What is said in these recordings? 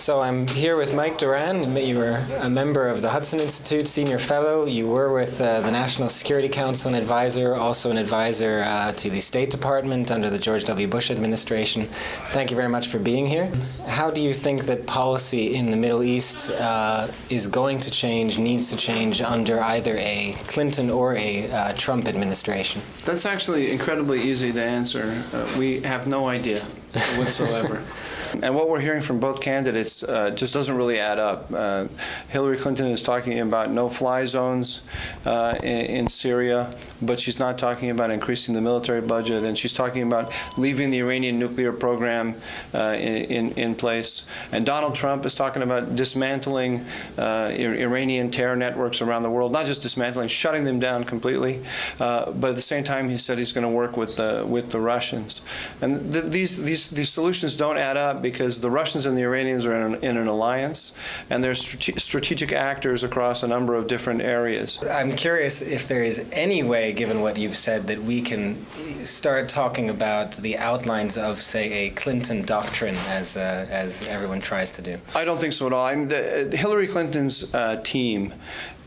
So I'm here with Mike Doran. You were a member of the Hudson Institute, senior fellow. You were with the National Security Council, an advisor, also an advisor to the State Department under the George W. Bush administration. Thank you very much for being here. How do you think that policy in the Middle East is going to change, needs to change under either a Clinton or a Trump administration? That's actually incredibly easy to answer. We have no idea whatsoever. And what we're hearing from both candidates just doesn't really add up. Hillary Clinton is talking about no-fly zones in Syria, but she's not talking about increasing the military budget, and she's talking about leaving the Iranian nuclear program in place. And Donald Trump is talking about dismantling Iranian terror networks around the world, not just dismantling, shutting them down completely, but at the same time he said he's going to work with the Russians. And these solutions don't add up, because the Russians and the Iranians are in an alliance, and they're strategic actors across a number of different areas. I'm curious if there is any way, given what you've said, that we can start talking about the outlines of, say, a Clinton doctrine, as everyone tries to do. I don't think so at all. Hillary Clinton's team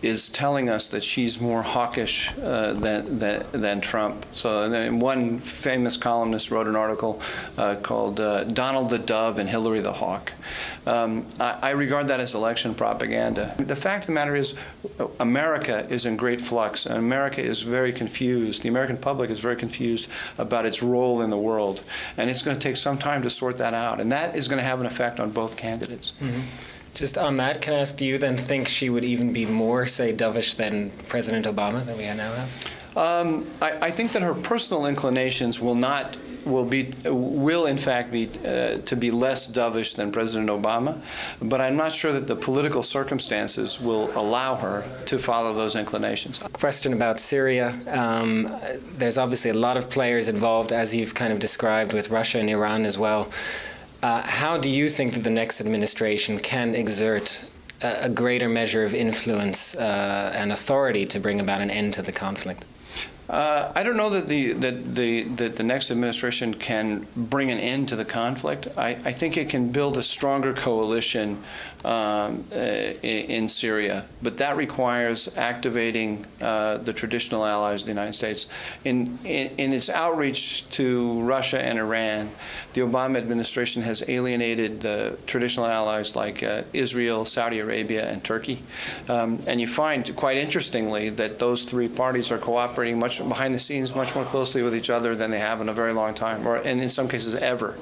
is telling us that she's more hawkish than Trump. So one famous columnist wrote an article called Donald the Dove and Hillary the Hawk. I regard that as election propaganda. The fact of the matter is, America is in great flux, and America is very confused. The American public is very confused about its role in the world, and it's going to take some time to sort that out, and that is going to have an effect on both candidates. Mm-hmm. Just on that, can I ask, do you then think she would even be more, say, dovish than President Obama than we now have? I think that her personal inclinations will in fact be to be less dovish than President Obama, but I'm not sure that the political circumstances will allow her to follow those inclinations. Question about Syria. There's obviously a lot of players involved, as you've kind of described, with Russia and Iran as well. How do you think that the next administration can exert a greater measure of influence and authority to bring about an end to the conflict? I don't know that the next administration can bring an end to the conflict. I think it can build a stronger coalition in Syria, but that requires activating the traditional allies of the United States. In its outreach to Russia and Iran, the Obama administration has alienated the traditional allies like Israel, Saudi Arabia, and Turkey. And you find, quite interestingly, that those three parties are cooperating much behind the scenes, much more closely with each other than they have in a very long time, and in some cases ever.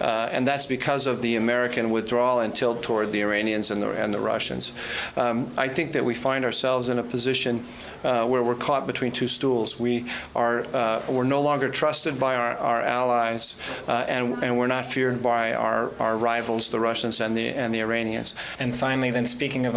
And that's because of the American withdrawal and tilt toward the Iranians and the Russians. I think that we find ourselves in a position where we're caught between two stools. We're no longer trusted by our allies, and we're not feared by our rivals, the Russians and the Iranians. And finally, then, speaking of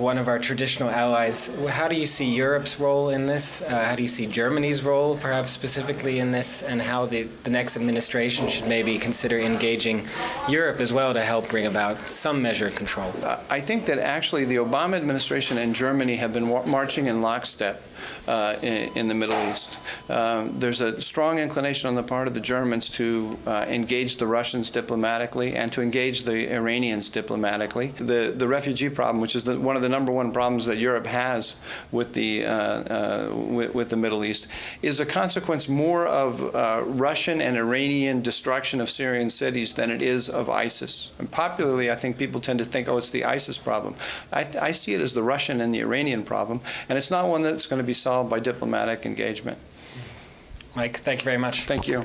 one of our traditional allies, how do you see Europe's role in this? How do you see Germany's role, perhaps specifically in this, and how the next administration should maybe consider engaging Europe as well to help bring about some measure of control? I think that actually the Obama administration and Germany have been marching in lockstep in the Middle East. There's a strong inclination on the part of the Germans to engage the Russians diplomatically and to engage the Iranians diplomatically. The refugee problem, which is one of the #1 problems that Europe has with the Middle East, is a consequence more of Russian and Iranian destruction of Syrian cities than it is of ISIS. And popularly, I think people tend to think, oh, it's the ISIS problem. I see it as the Russian and the Iranian problem, and it's not one that's going to be solved by diplomatic engagement. Mike, thank you very much. Thank you.